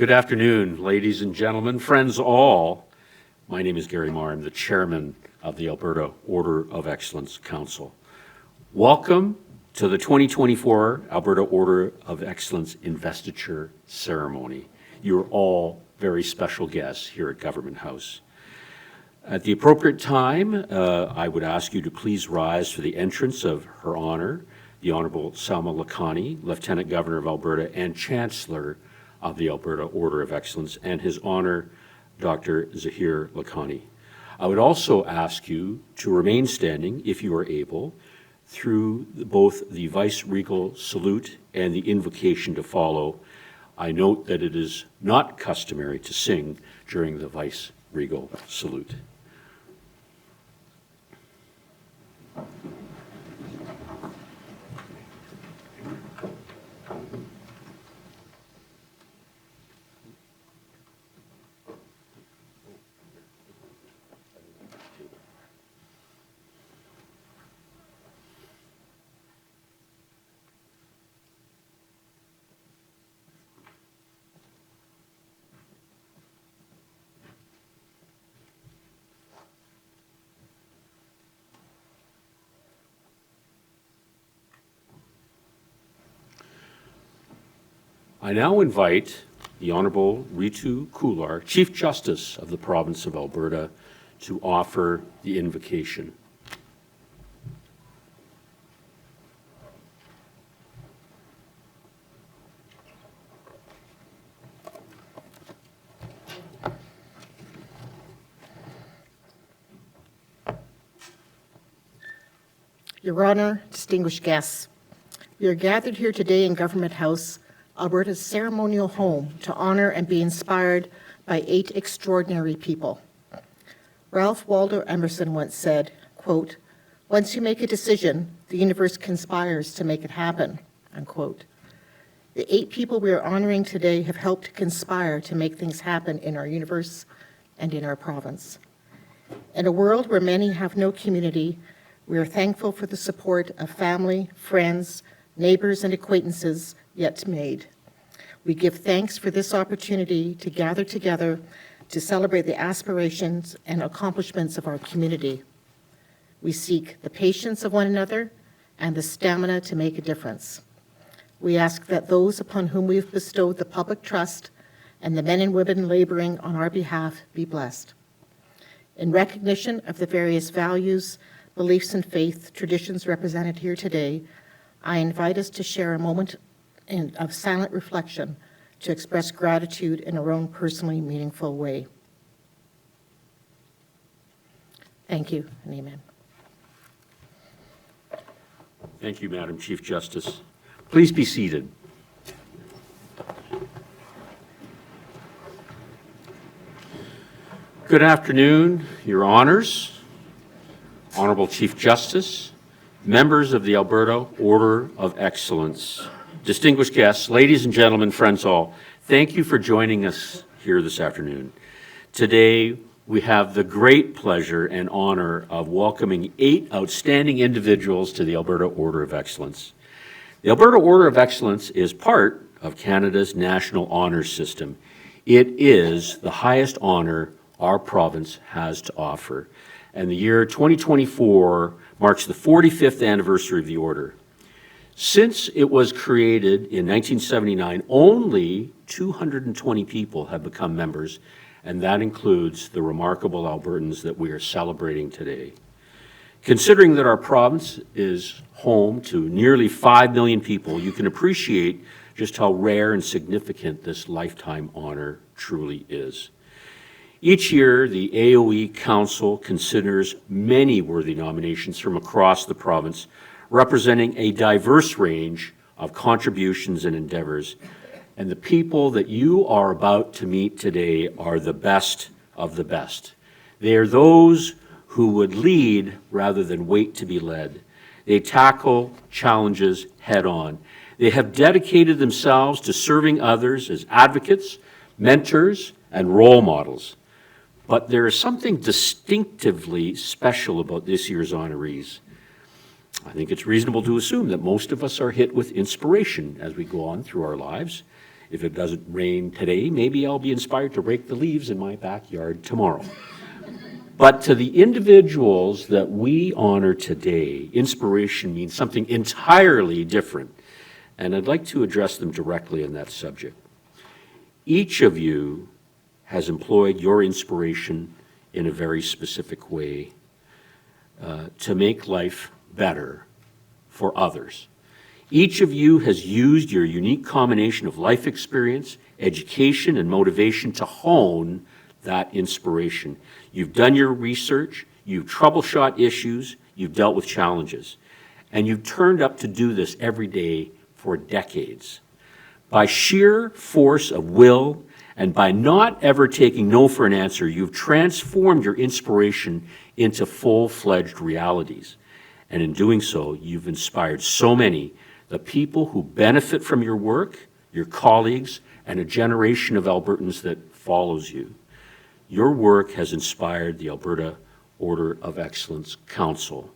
Good afternoon, ladies and gentlemen, friends all. My name is Gary Marr. I'm the chairman of the Alberta Order of Excellence Council. Welcome to the 2024 Alberta Order of Excellence Investiture Ceremony. You're all very special guests here at Government House. At the appropriate time, I would ask you to please rise for the entrance of Her Honour, the Honourable Salma Lakhani, Lieutenant Governor of Alberta and Chancellor of the Alberta Order of Excellence, and His Honour, Dr. Zahir Lakhani. I would also ask you to remain standing, if you are able, through both the vice-regal salute and the invocation to follow. I note that it is not customary to sing during the vice-regal salute. I now invite the Honourable Ritu Kular, Chief Justice of the Province of Alberta, to offer the invocation. Your Honour, distinguished guests, we are gathered here today in Government House, Alberta's ceremonial home, to honour and be inspired by 8 extraordinary people. Ralph Waldo Emerson once said, quote, "Once you make a decision, the universe conspires to make it happen," unquote. The 8 people we are honouring today have helped conspire to make things happen in our universe and in our province. In a world where many have no community, we are thankful for the support of family, friends, neighbours, and acquaintances yet made. We give thanks for this opportunity to gather together to celebrate the aspirations and accomplishments of our community. We seek the patience of one another and the stamina to make a difference. We ask that those upon whom we have bestowed the public trust and the men and women labouring on our behalf be blessed. In recognition of the various values, beliefs, and faith traditions represented here today, I invite us to share a moment of silent reflection to express gratitude in our own personally meaningful way. Thank you, and amen. Thank you, Madam Chief Justice. Please be seated. Good afternoon, Your Honours, Honourable Chief Justice, members of the Alberta Order of Excellence, distinguished guests, ladies and gentlemen, friends all, thank you for joining us here this afternoon. Today, we have the great pleasure and honour of welcoming 8 outstanding individuals to the Alberta Order of Excellence. The Alberta Order of Excellence is part of Canada's national honours system. It is the highest honour our province has to offer, and the year 2024 marks the 45th anniversary of the Order. Since it was created in 1979, only 220 people have become members, and that includes the remarkable Albertans that we are celebrating today. Considering that our province is home to nearly 5 million people, you can appreciate just how rare and significant this lifetime honor truly is. Each year, the AOE Council considers many worthy nominations from across the province, representing a diverse range of contributions and endeavors. And the people that you are about to meet today are the best of the best. They are those who would lead rather than wait to be led. They tackle challenges head on. They have dedicated themselves to serving others as advocates, mentors, and role models. But there is something distinctively special about this year's honorees. I think it's reasonable to assume that most of us are hit with inspiration as we go on through our lives. If it doesn't rain today, maybe I'll be inspired to rake the leaves in my backyard tomorrow. But to the individuals that we honor today, inspiration means something entirely different. And I'd like to address them directly on that subject. Each of you has employed your inspiration in a very specific way to make life better for others. Each of you has used your unique combination of life experience, education, and motivation to hone that inspiration. You've done your research, you've troubleshot issues, you've dealt with challenges, and you've turned up to do this every day for decades. By sheer force of will and by not ever taking no for an answer, you've transformed your inspiration into full-fledged realities. And in doing so, you've inspired so many, the people who benefit from your work, your colleagues, and a generation of Albertans that follows you. Your work has inspired the Alberta Order of Excellence Council.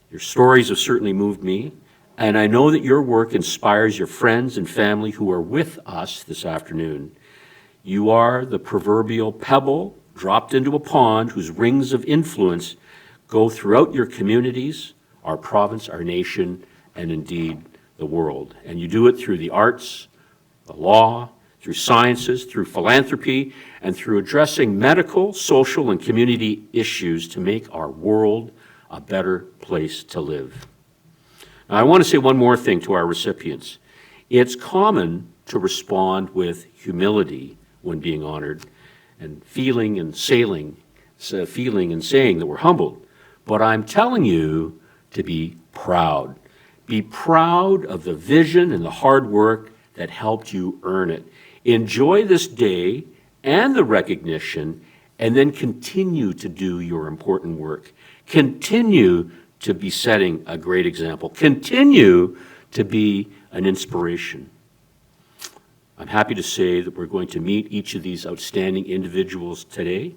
Your stories have certainly moved me, and I know that your work inspires your friends and family who are with us this afternoon. You are the proverbial pebble dropped into a pond whose rings of influence go throughout your communities, our province, our nation, and indeed the world. And you do it through the arts, the law, through sciences, through philanthropy, and through addressing medical, social, and community issues to make our world a better place to live. Now, I want to say one more thing to our recipients. It's common to respond with humility when being honored, and feeling and saying that we're humbled. But I'm telling you to be proud. Be proud of the vision and the hard work that helped you earn it. Enjoy this day and the recognition, and then continue to do your important work. Continue to be setting a great example. Continue to be an inspiration. I'm happy to say that we're going to meet each of these outstanding individuals today,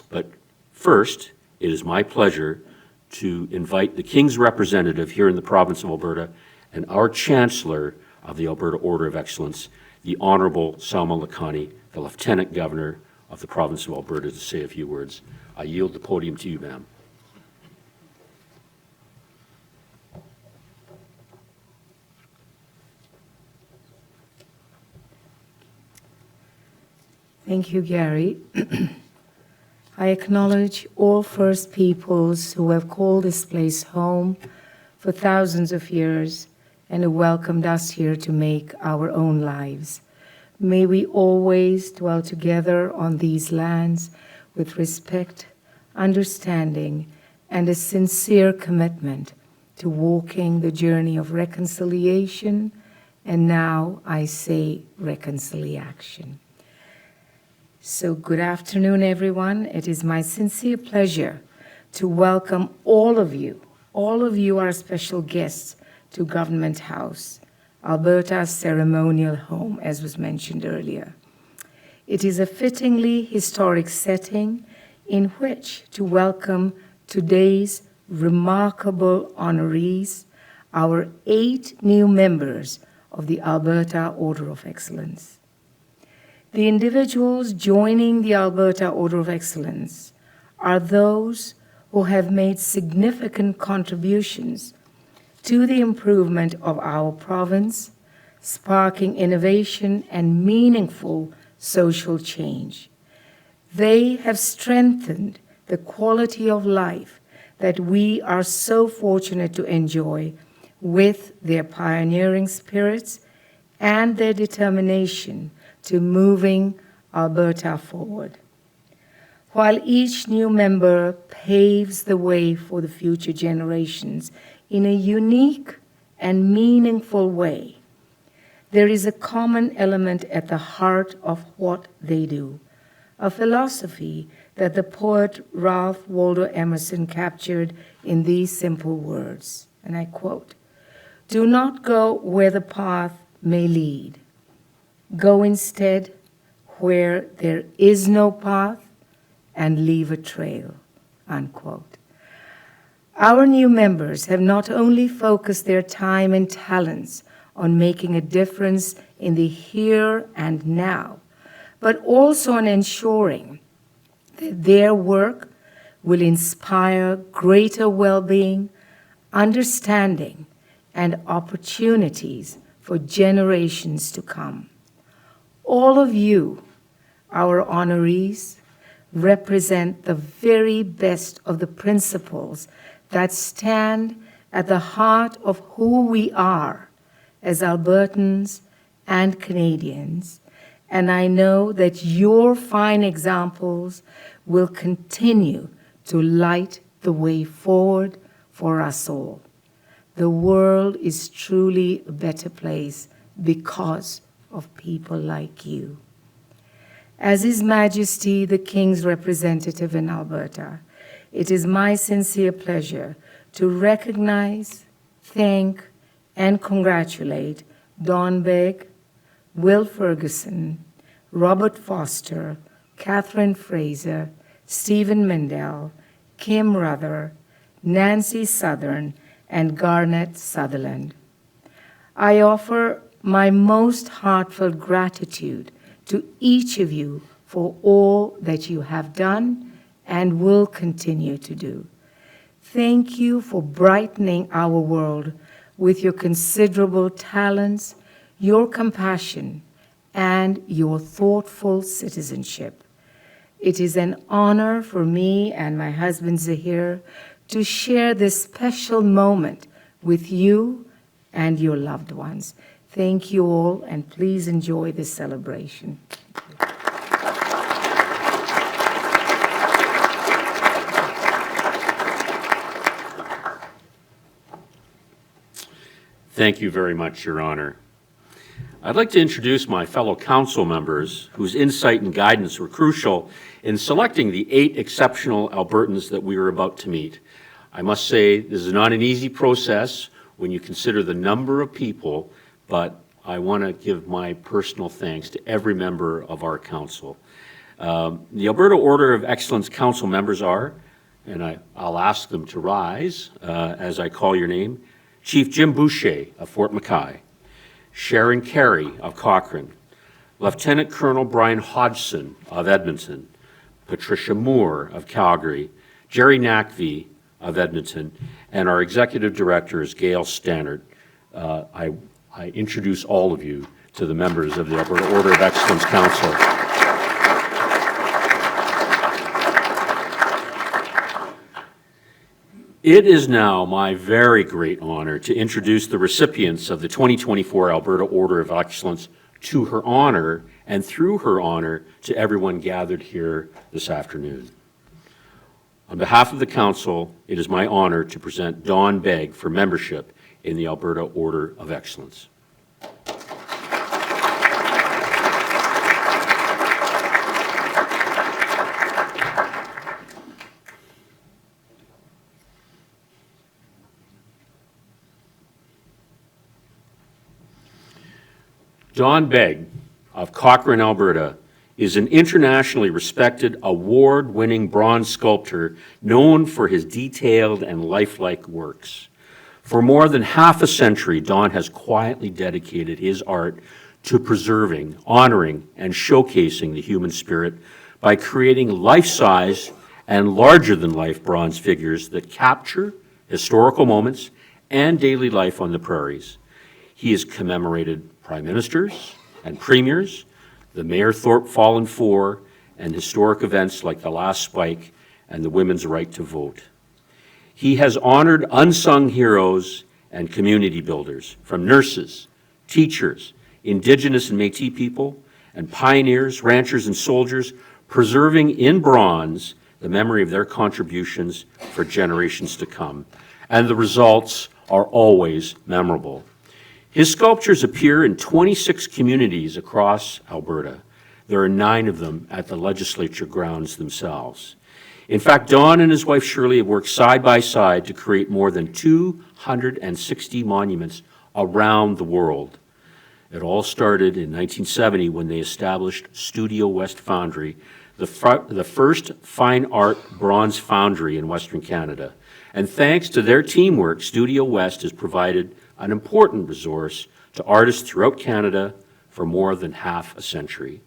but first, it is my pleasure to invite the King's representative here in the province of Alberta and our Chancellor of the Alberta Order of Excellence, the Honourable Salma Lakhani, the Lieutenant Governor of the province of Alberta, to say a few words. I yield the podium to you, ma'am. Thank you, Gary. I acknowledge all First Peoples who have called this place home for thousands of years and who welcomed us here to make our own lives. May we always dwell together on these lands with respect, understanding, and a sincere commitment to walking the journey of reconciliation, and now I say reconciliation. So good afternoon, everyone. It is my sincere pleasure to welcome all of you. All of you are special guests to Government House, Alberta's ceremonial home, as was mentioned earlier. It is a fittingly historic setting in which to welcome today's remarkable honorees, our 8 new members of the Alberta Order of Excellence. The individuals joining the Alberta Order of Excellence are those who have made significant contributions to the improvement of our province, sparking innovation and meaningful social change. They have strengthened the quality of life that we are so fortunate to enjoy with their pioneering spirits and their determination to moving Alberta forward. While each new member paves the way for the future generations in a unique and meaningful way, there is a common element at the heart of what they do, a philosophy that the poet Ralph Waldo Emerson captured in these simple words, and I quote, "Do not go where the path may lead. Go instead where there is no path and leave a trail," unquote. Our new members have not only focused their time and talents on making a difference in the here and now, but also on ensuring that their work will inspire greater well-being, understanding, and opportunities for generations to come. All of you, our honorees, represent the very best of the principles that stand at the heart of who we are as Albertans and Canadians, and I know that your fine examples will continue to light the way forward for us all. The world is truly a better place because of people like you. As His Majesty the King's representative in Alberta, it is my sincere pleasure to recognize, thank, and congratulate Don Begg, Will Ferguson, Robert Foster, Catherine Fraser, Stephen Mandel, Kim Ruether, Nancy Sutherland, and Garnette Sutherland. I offer my most heartfelt gratitude to each of you for all that you have done and will continue to do. Thank you for brightening our world with your considerable talents, your compassion, and your thoughtful citizenship. It is an honor for me and my husband Zahir to share this special moment with you and your loved ones. Thank you all, and please enjoy this celebration. Thank you very much, Your Honor. I'd like to introduce my fellow council members whose insight and guidance were crucial in selecting the 8 exceptional Albertans that we are about to meet. I must say, this is not an easy process when you consider the number of people, but I want to give my personal thanks to every member of our council. The Alberta Order of Excellence council members are, and I'll ask them to rise as I call your name, Chief Jim Boucher of Fort Mackay, Sharon Carey of Cochrane, Lieutenant Colonel Brian Hodgson of Edmonton, Patricia Moore of Calgary, Jerry Nakvi of Edmonton, and our Executive Director is Gail Stannard. I introduce all of you to the members of the Alberta Order of Excellence Council. It is now my very great honor to introduce the recipients of the 2024 Alberta Order of Excellence to her honor and through her honor to everyone gathered here this afternoon. On behalf of the Council, it is my honor to present Dawn Begg for membership in the Alberta Order of Excellence. Dawn Begg of Cochrane, Alberta, is an internationally respected, award-winning bronze sculptor known for his detailed and lifelike works. For more than half a century, Dawn has quietly dedicated his art to preserving, honoring, and showcasing the human spirit by creating life-size and larger-than-life bronze figures that capture historical moments and daily life on the prairies. He has commemorated prime ministers and premiers, the Mayor Thorpe Fallen Four, and historic events like the last spike and the women's right to vote. He has honored unsung heroes and community builders, from nurses, teachers, Indigenous and Métis people, and pioneers, ranchers, and soldiers, preserving in bronze the memory of their contributions for generations to come. And the results are always memorable. His sculptures appear in 26 communities across Alberta. There are 9 of them at the legislature grounds themselves. In fact, Don and his wife Shirley have worked side by side to create more than 260 monuments around the world. It all started in 1970 when they established Studio West Foundry, the first fine art bronze foundry in Western Canada. And thanks to their teamwork, Studio West has provided an important resource to artists throughout Canada for more than half a century.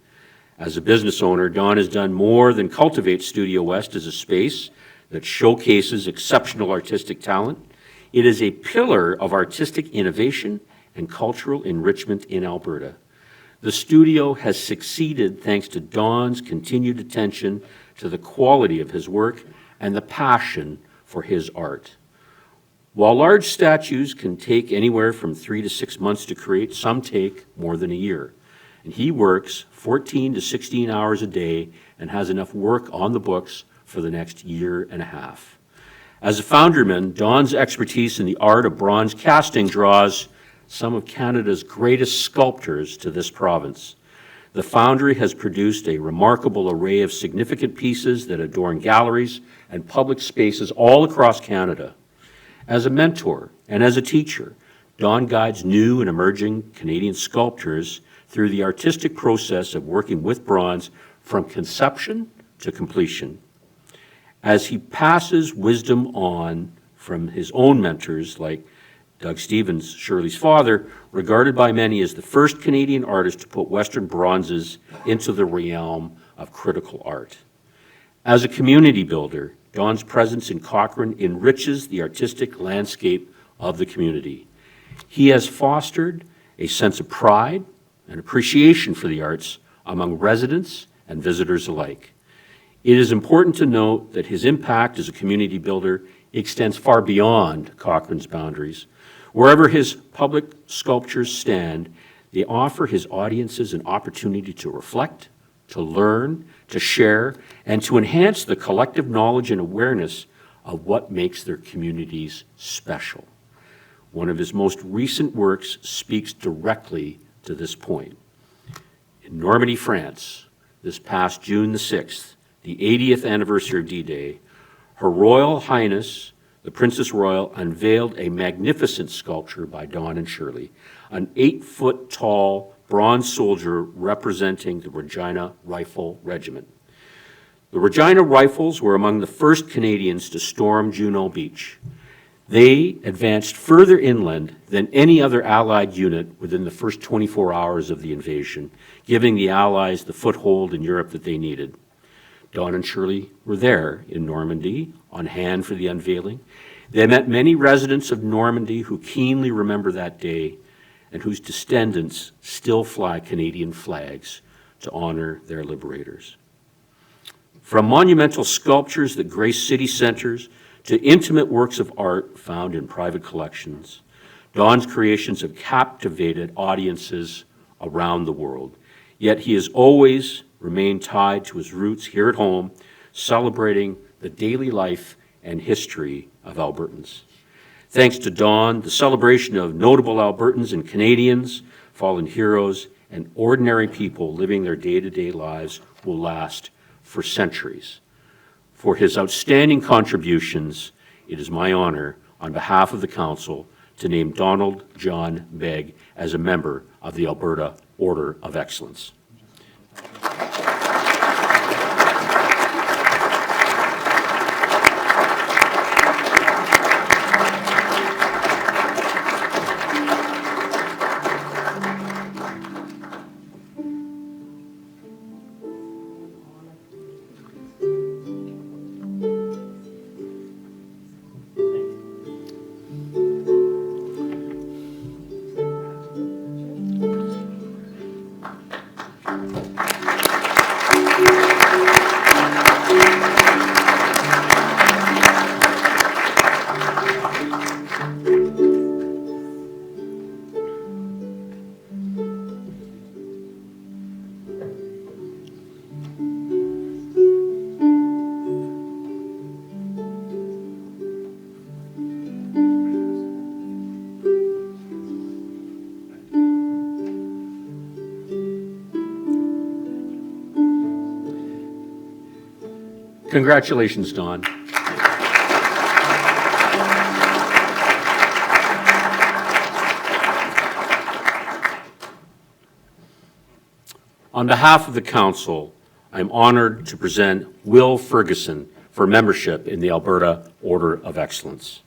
As a business owner, Don has done more than cultivate Studio West as a space that showcases exceptional artistic talent. It is a pillar of artistic innovation and cultural enrichment in Alberta. The studio has succeeded thanks to Don's continued attention to the quality of his work and the passion for his art. While large statues can take anywhere from 3 to 6 months to create, some take more than a year. And he works 14 to 16 hours a day and has enough work on the books for the next year and a half. As a founderman, Don's expertise in the art of bronze casting draws some of Canada's greatest sculptors to this province. The foundry has produced a remarkable array of significant pieces that adorn galleries and public spaces all across Canada. As a mentor and as a teacher, Don guides new and emerging Canadian sculptors through the artistic process of working with bronze from conception to completion. As he passes wisdom on from his own mentors like Doug Stevens, Shirley's father, regarded by many as the first Canadian artist to put Western bronzes into the realm of critical art. As a community builder, Don's presence in Cochrane enriches the artistic landscape of the community. He has fostered a sense of pride and appreciation for the arts among residents and visitors alike. It is important to note that his impact as a community builder extends far beyond Cochrane's boundaries. Wherever his public sculptures stand, they offer his audiences an opportunity to reflect, to learn, to share, and to enhance the collective knowledge and awareness of what makes their communities special. One of his most recent works speaks directly to this point. In Normandy, France, this past June the 6th, the 80th anniversary of D-Day, Her Royal Highness, the Princess Royal, unveiled a magnificent sculpture by Don and Shirley, an 8-foot-tall bronze soldier representing the Regina Rifle Regiment. The Regina Rifles were among the first Canadians to storm Juno Beach. They advanced further inland than any other Allied unit within the first 24 hours of the invasion, giving the Allies the foothold in Europe that they needed. Don and Shirley were there in Normandy, on hand for the unveiling. They met many residents of Normandy who keenly remember that day and whose descendants still fly Canadian flags to honor their liberators. From monumental sculptures that grace city centers to intimate works of art found in private collections, Don's creations have captivated audiences around the world. Yet he has always remained tied to his roots here at home, celebrating the daily life and history of Albertans. Thanks to Don, the celebration of notable Albertans and Canadians, fallen heroes, and ordinary people living their day-to-day lives will last for centuries. For his outstanding contributions, it is my honor, on behalf of the Council, to name Donald John Begg as a member of the Alberta Order of Excellence. Congratulations, Don. On behalf of the Council, I'm honored to present Will Ferguson for membership in the Alberta Order of Excellence.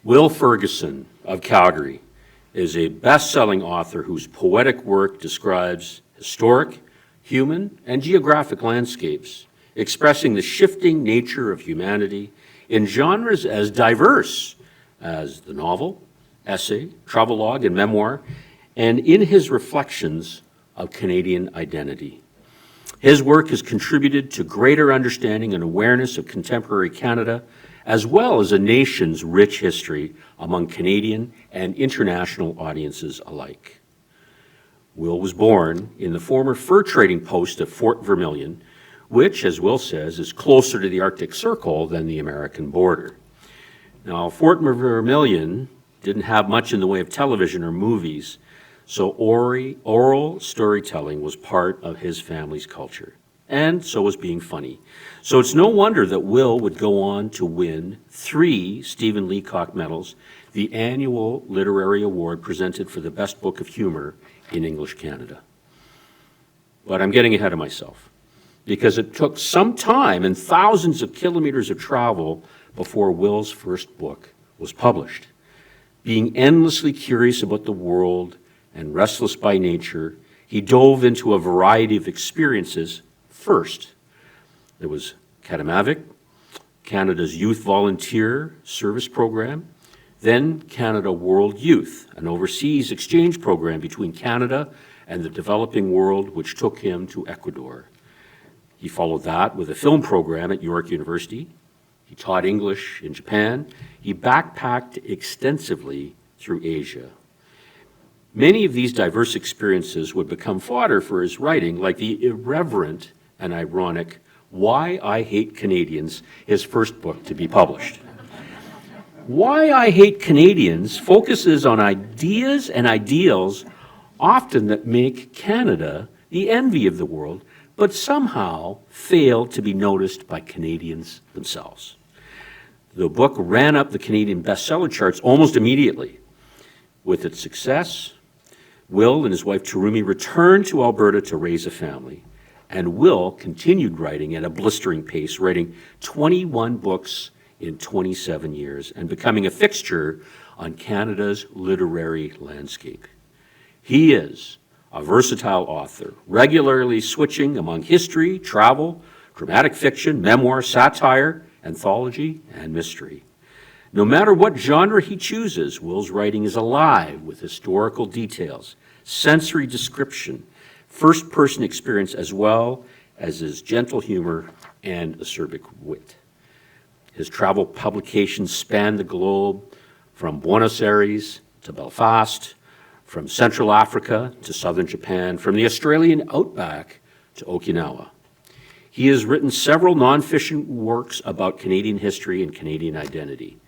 Will Ferguson of Calgary is a best-selling author whose poetic work describes historic, human, and geographic landscapes, expressing the shifting nature of humanity in genres as diverse as the novel, essay, travelogue, and memoir, and in his reflections of Canadian identity. His work has contributed to greater understanding and awareness of contemporary Canada, as well as a nation's rich history among Canadian and international audiences alike. Will was born in the former fur trading post of Fort Vermilion, which, as Will says, is closer to the Arctic Circle than the American border. Now, Fort Vermilion didn't have much in the way of television or movies, so oral storytelling was part of his family's culture. And so was being funny. So it's no wonder that Will would go on to win 3 Stephen Leacock medals, the annual literary award presented for the best book of humor in English Canada. But I'm getting ahead of myself, because it took some time and thousands of kilometers of travel before Will's first book was published. Being endlessly curious about the world and restless by nature, he dove into a variety of experiences. First, there was Katamavik, Canada's Youth Volunteer Service Program, then Canada World Youth, an overseas exchange program between Canada and the developing world, which took him to Ecuador. He followed that with a film program at York University. He taught English in Japan. He backpacked extensively through Asia. Many of these diverse experiences would become fodder for his writing, like the irreverent and ironic Why I Hate Canadians, his first book to be published. Why I Hate Canadians focuses on ideas and ideals often that make Canada the envy of the world, but somehow fail to be noticed by Canadians themselves. The book ran up the Canadian bestseller charts almost immediately. With its success, Will and his wife Terumi returned to Alberta to raise a family, and Will continued writing at a blistering pace, writing 21 books in 27 years and becoming a fixture on Canada's literary landscape. He is a versatile author, regularly switching among history, travel, dramatic fiction, memoir, satire, anthology, and mystery. No matter what genre he chooses, Will's writing is alive with historical details, sensory description, first-person experience, as well as his gentle humor and acerbic wit. His travel publications span the globe from Buenos Aires to Belfast, from Central Africa to southern Japan, from the Australian outback to Okinawa. He has written several nonfiction works about Canadian history and Canadian identity.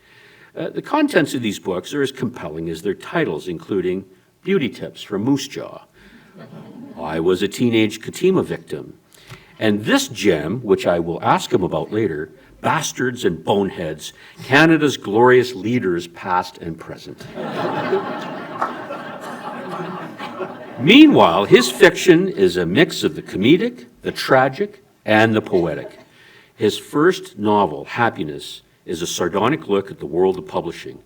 The contents of these books are as compelling as their titles, including Beauty Tips from Moose Jaw, I Was a Teenage Katima Victim, and this gem, which I will ask him about later, Bastards and Boneheads, Canada's Glorious Leaders Past and Present. Meanwhile, his fiction is a mix of the comedic, the tragic, and the poetic. His first novel, Happiness, is a sardonic look at the world of publishing.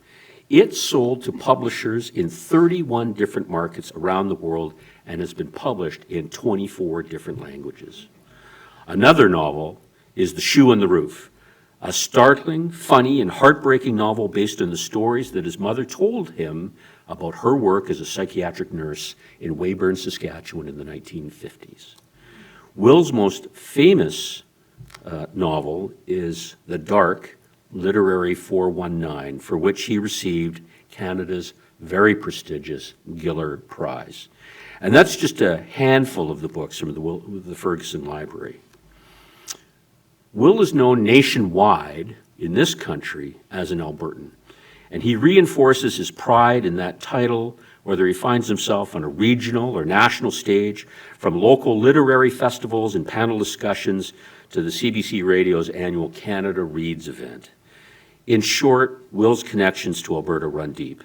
It sold to publishers in 31 different markets around the world and has been published in 24 different languages. Another novel is The Shoe on the Roof, a startling, funny, and heartbreaking novel based on the stories that his mother told him about her work as a psychiatric nurse in Weyburn, Saskatchewan in the 1950s. Will's most famous novel is The Dark Literary 419, for which he received Canada's very prestigious Giller Prize. And that's just a handful of the books from the Ferguson Library. Will is known nationwide in this country as an Albertan, and he reinforces his pride in that title, whether he finds himself on a regional or national stage, from local literary festivals and panel discussions to the CBC Radio's annual Canada Reads event. In short, Will's connections to Alberta run deep.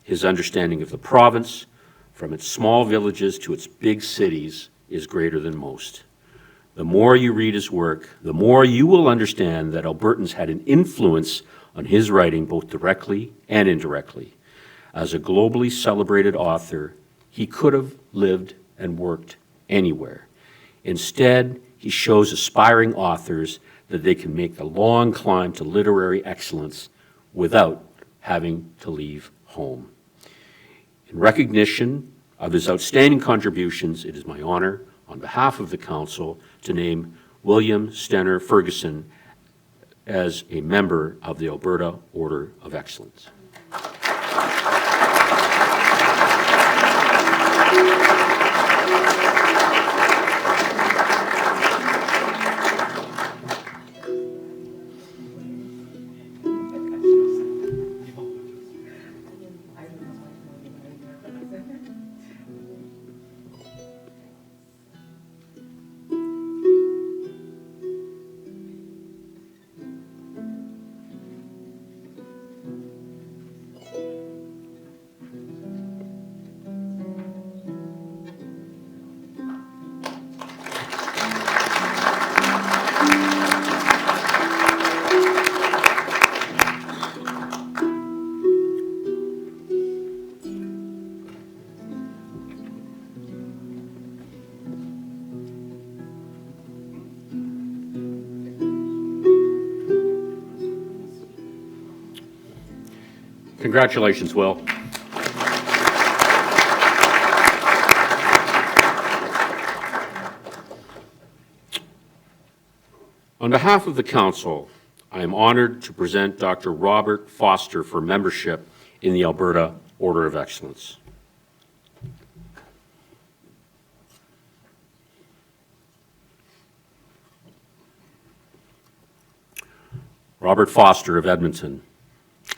His understanding of the province, from its small villages to its big cities, is greater than most. The more you read his work, the more you will understand that Albertans had an influence on his writing both directly and indirectly. As a globally celebrated author, he could have lived and worked anywhere. Instead, he shows aspiring authors that they can make the long climb to literary excellence without having to leave home. In recognition of his outstanding contributions, it is my honor, on behalf of the Council, to name William Stenner Ferguson as a member of the Alberta Order of Excellence. Congratulations, Will. On behalf of the Council, I am honored to present Dr. Robert Foster for membership in the Alberta Order of Excellence. Robert Foster of Edmonton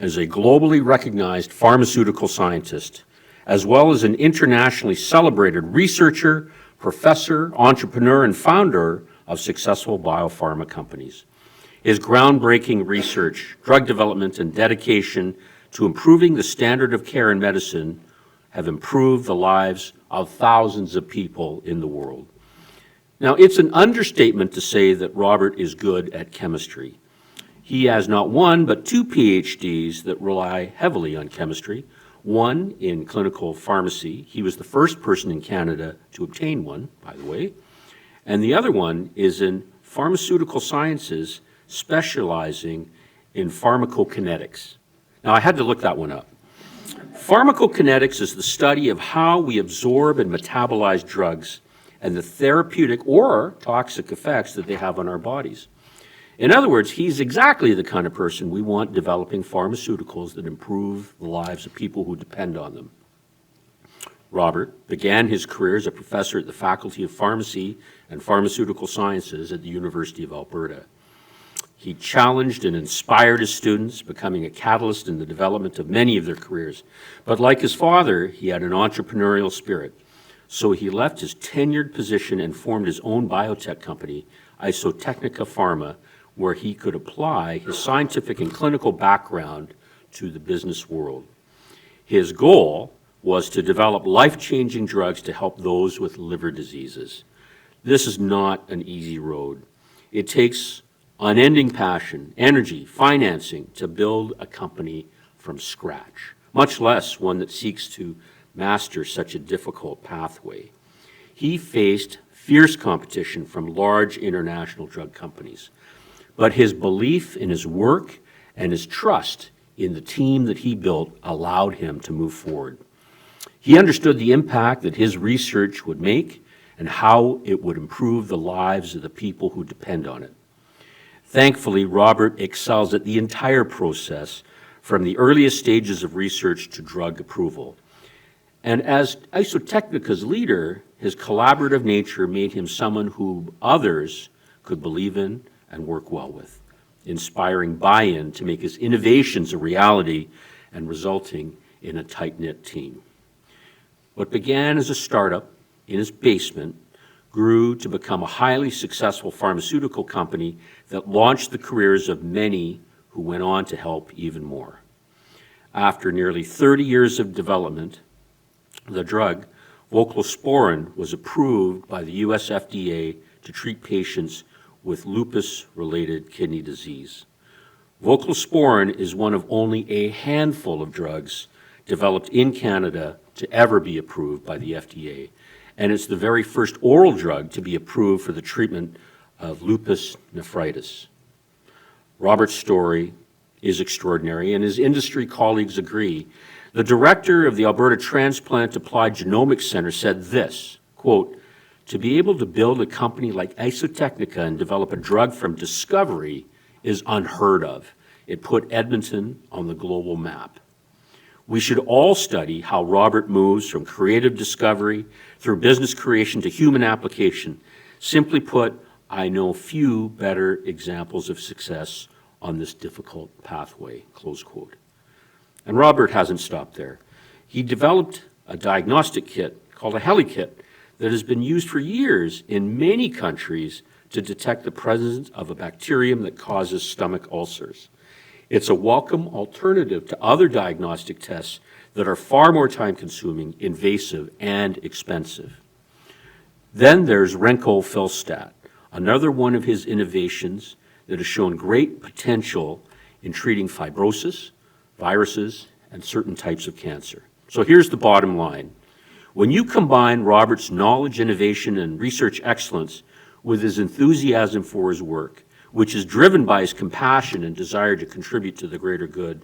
is a globally recognized pharmaceutical scientist, as well as an internationally celebrated researcher, professor, entrepreneur, and founder of successful biopharma companies. His groundbreaking research, drug development, and dedication to improving the standard of care in medicine have improved the lives of thousands of people in the world. Now, it's an understatement to say that Robert is good at chemistry. He has not one, but 2 PhDs that rely heavily on chemistry, one in clinical pharmacy. He was the first person in Canada to obtain one, by the way. And the other one is in pharmaceutical sciences, specializing in pharmacokinetics. Now, I had to look that one up. Pharmacokinetics is the study of how we absorb and metabolize drugs and the therapeutic or toxic effects that they have on our bodies. In other words, he's exactly the kind of person we want developing pharmaceuticals that improve the lives of people who depend on them. Robert began his career as a professor at the Faculty of Pharmacy and Pharmaceutical Sciences at the University of Alberta. He challenged and inspired his students, becoming a catalyst in the development of many of their careers. But like his father, he had an entrepreneurial spirit. So he left his tenured position and formed his own biotech company, Isotechnica Pharma, where he could apply his scientific and clinical background to the business world. His goal was to develop life-changing drugs to help those with liver diseases. This is not an easy road. It takes unending passion, energy, financing to build a company from scratch, much less one that seeks to master such a difficult pathway. He faced fierce competition from large international drug companies, but his belief in his work and his trust in the team that he built allowed him to move forward. He understood the impact that his research would make and how it would improve the lives of the people who depend on it. Thankfully, Robert excels at the entire process, from the earliest stages of research to drug approval. And as Isotechnica's leader, his collaborative nature made him someone who others could believe in and work well with, inspiring buy-in to make his innovations a reality and resulting in a tight-knit team. What began as a startup in his basement grew to become a highly successful pharmaceutical company that launched the careers of many who went on to help even more. After nearly 30 years of development, the drug voclosporin was approved by the US FDA to treat patients with lupus-related kidney disease. Voclosporin is one of only a handful of drugs developed in Canada to ever be approved by the FDA, and it's the very first oral drug to be approved for the treatment of lupus nephritis. Robert's story is extraordinary, and his industry colleagues agree. The director of the Alberta Transplant Applied Genomics Center said this, quote, "To be able to build a company like Isotechnica and develop a drug from discovery is unheard of. It put Edmonton on the global map." We should all study how Robert moves from creative discovery through business creation to human application. Simply put, I know few better examples of success on this difficult pathway, close quote. And Robert hasn't stopped there. He developed a diagnostic kit called a HeliKit that has been used for years in many countries to detect the presence of a bacterium that causes stomach ulcers. It's a welcome alternative to other diagnostic tests that are far more time-consuming, invasive, and expensive. Then there's Renkofilstat, another one of his innovations that has shown great potential in treating fibrosis, viruses, and certain types of cancer. So here's the bottom line. When you combine Robert's knowledge, innovation, and research excellence with his enthusiasm for his work, which is driven by his compassion and desire to contribute to the greater good,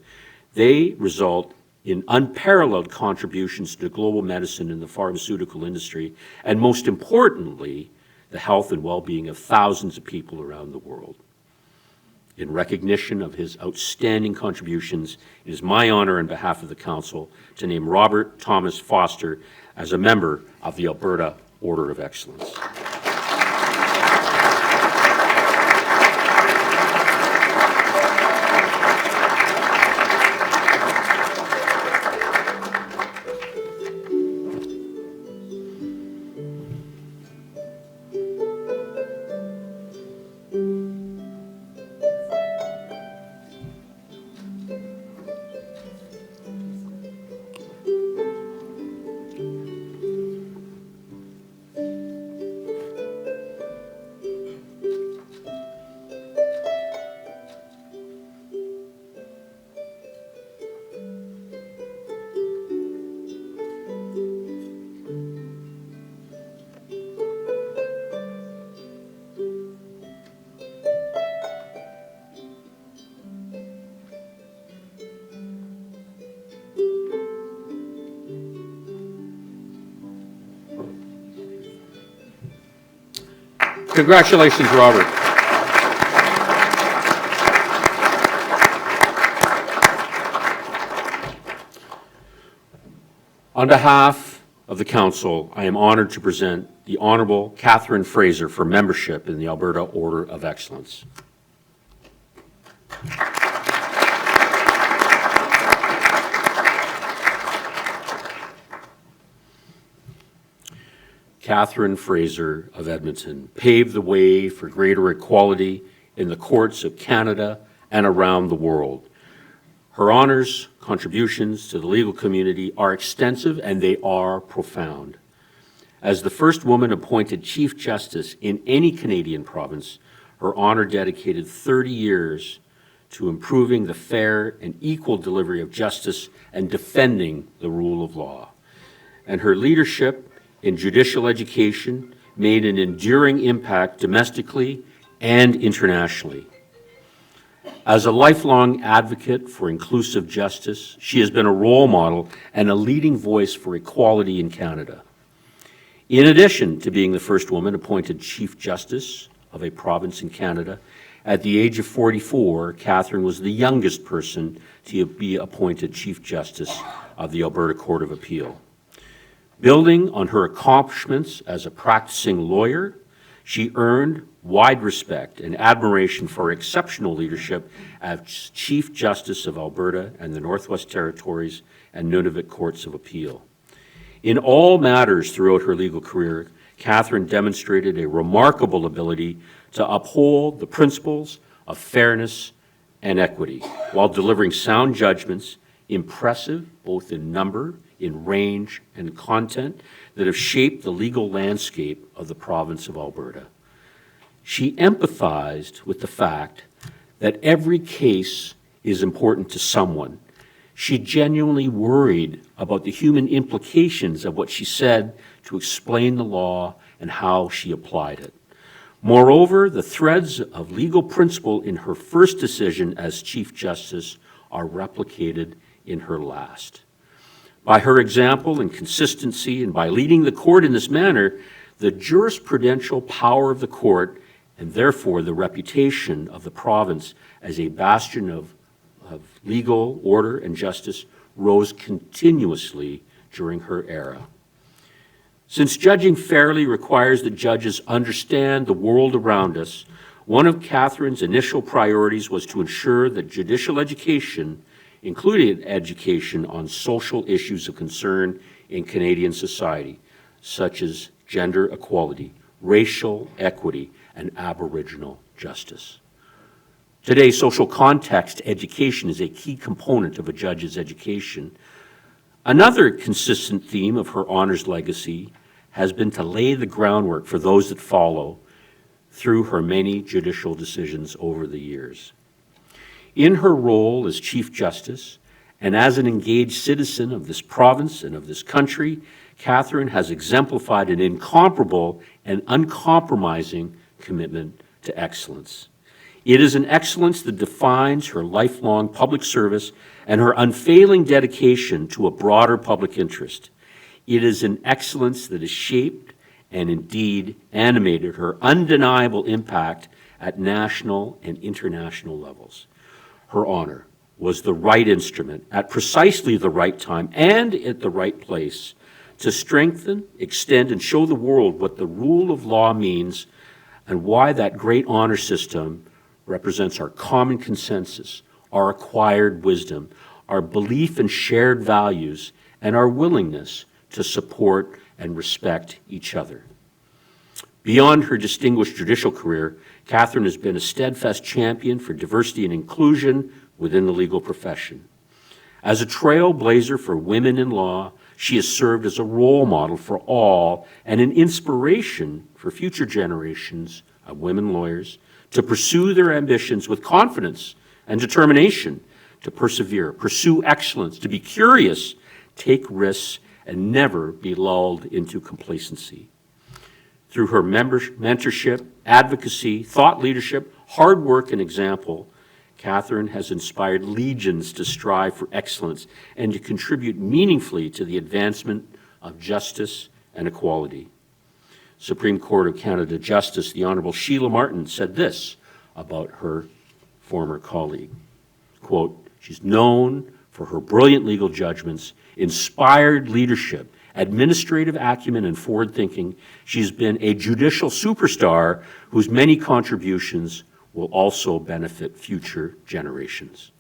they result in unparalleled contributions to global medicine and the pharmaceutical industry, and most importantly, the health and well-being of thousands of people around the world. In recognition of his outstanding contributions, it is my honor on behalf of the Council to name Robert Thomas Foster as a member of the Alberta Order of Excellence. Congratulations, Robert. On behalf of the Council, I am honored to present the Honourable Catherine Fraser for membership in the Alberta Order of Excellence. Catherine Fraser of Edmonton paved the way for greater equality in the courts of Canada and around the world. Her honors, contributions to the legal community are extensive and they are profound. As the first woman appointed Chief Justice in any Canadian province, her honor dedicated 30 years to improving the fair and equal delivery of justice and defending the rule of law. And her leadership in judicial education made an enduring impact domestically and internationally. As a lifelong advocate for inclusive justice, she has been a role model and a leading voice for equality in Canada. In addition to being the first woman appointed Chief Justice of a province in Canada, at the age of 44, Catherine was the youngest person to be appointed Chief Justice of the Alberta Court of Appeal. Building on her accomplishments as a practicing lawyer, she earned wide respect and admiration for her exceptional leadership as Chief Justice of Alberta and the Northwest Territories and Nunavut Courts of Appeal. In all matters throughout her legal career, Catherine demonstrated a remarkable ability to uphold the principles of fairness and equity while delivering sound judgments, impressive both in number, in range, and content that have shaped the legal landscape of the province of Alberta. She empathized with the fact that every case is important to someone. She genuinely worried about the human implications of what she said to explain the law and how she applied it. Moreover, the threads of legal principle in her first decision as Chief Justice are replicated in her last. By her example and consistency, and by leading the court in this manner, the jurisprudential power of the court, and therefore the reputation of the province as a bastion of legal order and justice, rose continuously during her era. Since judging fairly requires that judges understand the world around us, one of Catherine's initial priorities was to ensure that judicial education, including education on social issues of concern in Canadian society, such as gender equality, racial equity, and Aboriginal justice. Today, social context education is a key component of a judge's education. Another consistent theme of her honors legacy has been to lay the groundwork for those that follow through her many judicial decisions over the years. In her role as Chief Justice and as an engaged citizen of this province and of this country, Catherine has exemplified an incomparable and uncompromising commitment to excellence. It is an excellence that defines her lifelong public service and her unfailing dedication to a broader public interest. It is an excellence that has shaped and indeed animated her undeniable impact at national and international levels. Her honor was the right instrument at precisely the right time and at the right place to strengthen, extend, and show the world what the rule of law means and why that great honor system represents our common consensus, our acquired wisdom, our belief in shared values, and our willingness to support and respect each other. Beyond her distinguished judicial career, Catherine has been a steadfast champion for diversity and inclusion within the legal profession. As a trailblazer for women in law, she has served as a role model for all and an inspiration for future generations of women lawyers to pursue their ambitions with confidence and determination, to persevere, pursue excellence, to be curious, take risks, and never be lulled into complacency. Through her mentorship, advocacy, thought leadership, hard work, and example, Catherine has inspired legions to strive for excellence and to contribute meaningfully to the advancement of justice and equality. Supreme Court of Canada Justice, the Honourable Sheila Martin, said this about her former colleague, quote, "She's known for her brilliant legal judgments, inspired leadership, administrative acumen, and forward thinking. She's been a judicial superstar whose many contributions will also benefit future generations."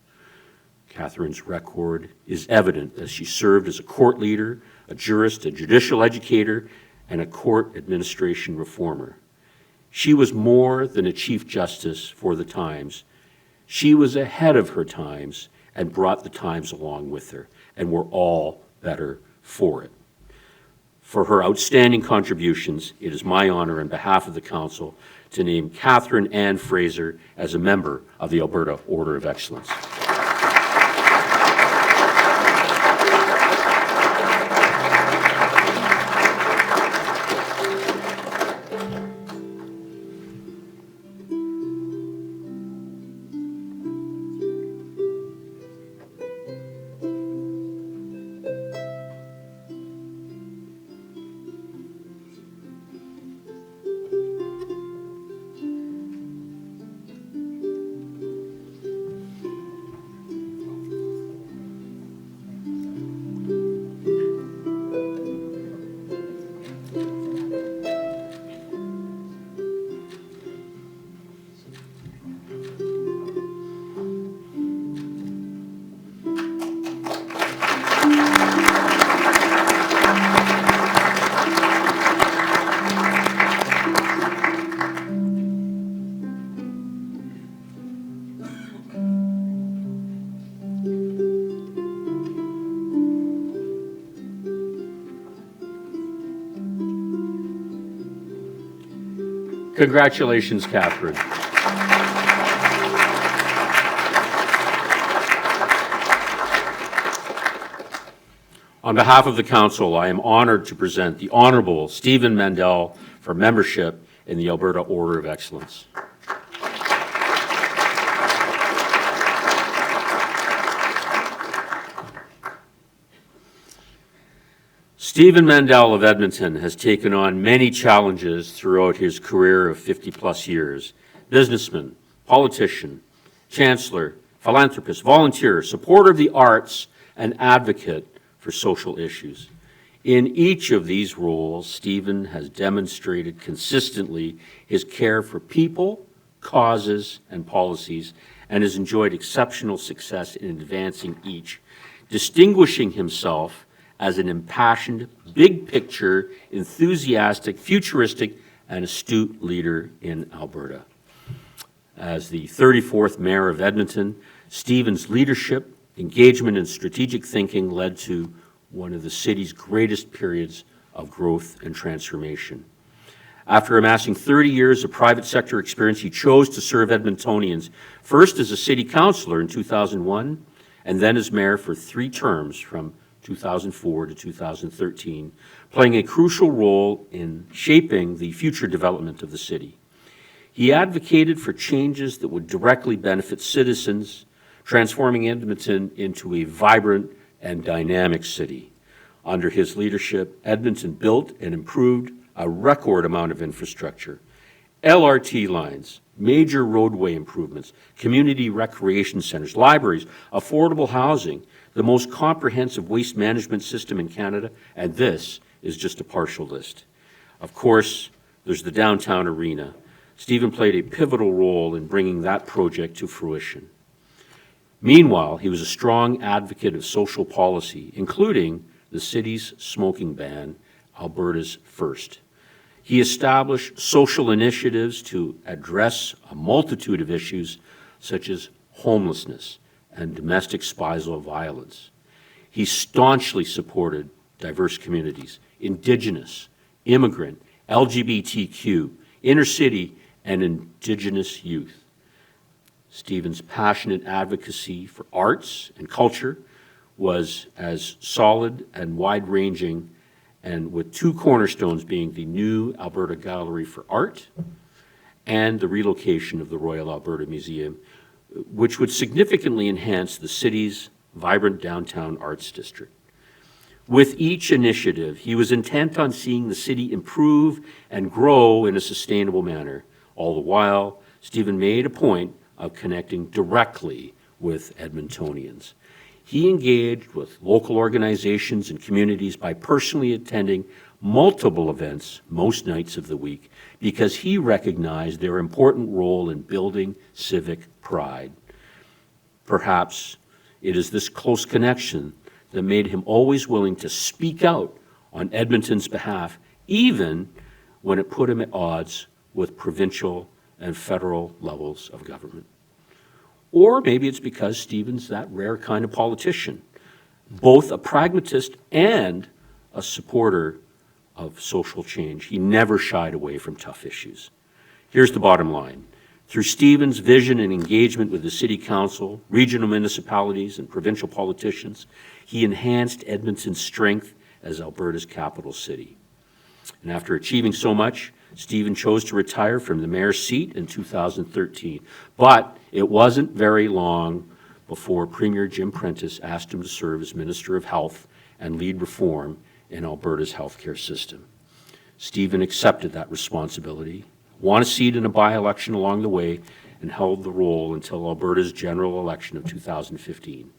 Catherine's record is evident as she served as a court leader, a jurist, a judicial educator, and a court administration reformer. She was more than a Chief Justice for the times. She was ahead of her times and brought the times along with her, and we're all better for it. For her outstanding contributions, it is my honor on behalf of the Council to name Catherine Ann Fraser as a member of the Alberta Order of Excellence. Congratulations, Catherine. On behalf of the Council, I am honored to present the Honourable Stephen Mandel for membership in the Alberta Order of Excellence. Stephen Mandel of Edmonton has taken on many challenges throughout his career of 50-plus years. Businessman, politician, chancellor, philanthropist, volunteer, supporter of the arts, and advocate for social issues. In each of these roles, Stephen has demonstrated consistently his care for people, causes, and policies, and has enjoyed exceptional success in advancing each, distinguishing himself as an impassioned, big-picture, enthusiastic, futuristic, and astute leader in Alberta. As the 34th Mayor of Edmonton, Stephen's leadership, engagement, and strategic thinking led to one of the city's greatest periods of growth and transformation. After amassing 30 years of private sector experience, he chose to serve Edmontonians, first as a city councillor in 2001, and then as mayor for 3 terms from 2004 to 2013, playing a crucial role in shaping the future development of the city. He advocated for changes that would directly benefit citizens, transforming Edmonton into a vibrant and dynamic city. Under his leadership, Edmonton built and improved a record amount of infrastructure, LRT lines, major roadway improvements, community recreation centers, libraries, affordable housing, the most comprehensive waste management system in Canada, and this is just a partial list. Of course, there's the downtown arena. Stephen played a pivotal role in bringing that project to fruition. Meanwhile, he was a strong advocate of social policy, including the city's smoking ban, Alberta's first. He established social initiatives to address a multitude of issues such as homelessness and domestic spousal violence. He staunchly supported diverse communities, Indigenous, immigrant, LGBTQ, inner city, and Indigenous youth. Stephen's passionate advocacy for arts and culture was as solid and wide-ranging, and with two cornerstones being the new Alberta Gallery for Art and the relocation of the Royal Alberta Museum, which would significantly enhance the city's vibrant downtown arts district. With each initiative, he was intent on seeing the city improve and grow in a sustainable manner. All the while, Stephen made a point of connecting directly with Edmontonians. He engaged with local organizations and communities by personally attending multiple events most nights of the week because he recognized their important role in building civic pride. Perhaps it is this close connection that made him always willing to speak out on Edmonton's behalf, even when it put him at odds with provincial and federal levels of government. Or maybe it's because Stephen's that rare kind of politician, both a pragmatist and a supporter of social change. He never shied away from tough issues. Here's the bottom line. Through Stephen's vision and engagement with the City Council, regional municipalities, and provincial politicians, he enhanced Edmonton's strength as Alberta's capital city. And after achieving so much, Stephen chose to retire from the mayor's seat in 2013. But it wasn't very long before Premier Jim Prentice asked him to serve as Minister of Health and lead reform in Alberta's healthcare system. Stephen accepted that responsibility, won a seat in a by-election along the way, and held the role until Alberta's general election of 2015.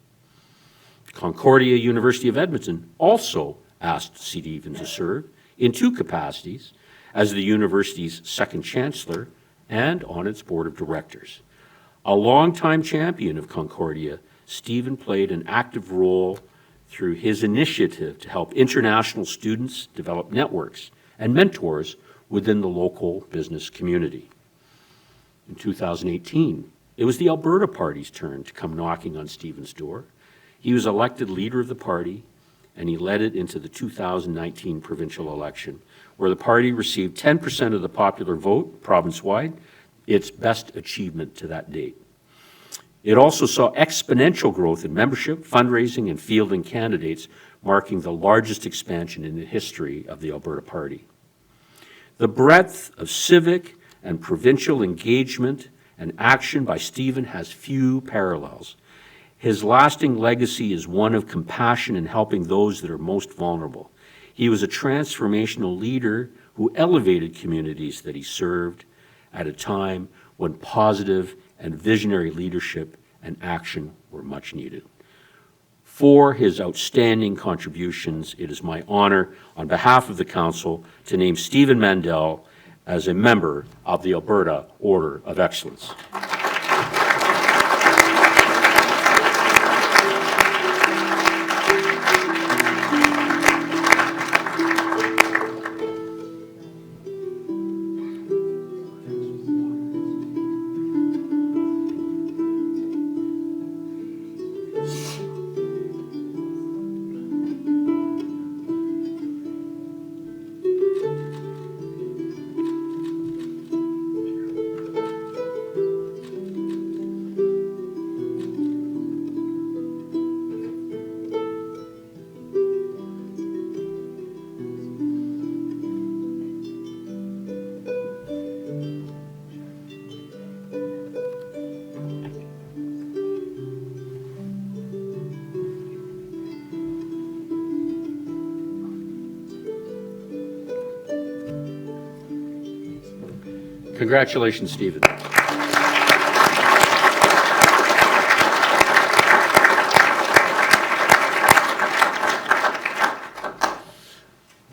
Concordia University of Edmonton also asked Stephen to serve in two capacities, as the university's second chancellor and on its board of directors. A longtime champion of Concordia, Stephen played an active role through his initiative to help international students develop networks and mentors within the local business community. In 2018, it was the Alberta Party's turn to come knocking on Stephen's door. He was elected leader of the party, and he led it into the 2019 provincial election, where the party received 10% of the popular vote province-wide, its best achievement to that date. It also saw exponential growth in membership, fundraising, and fielding candidates, marking the largest expansion in the history of the Alberta Party. The breadth of civic and provincial engagement and action by Stephen has few parallels. His lasting legacy is one of compassion in helping those that are most vulnerable. He was a transformational leader who elevated communities that he served at a time when positive and visionary leadership and action were much needed. For his outstanding contributions, it is my honor, on behalf of the Council, to name Stephen Mandel as a member of the Alberta Order of Excellence. Congratulations, Stephen.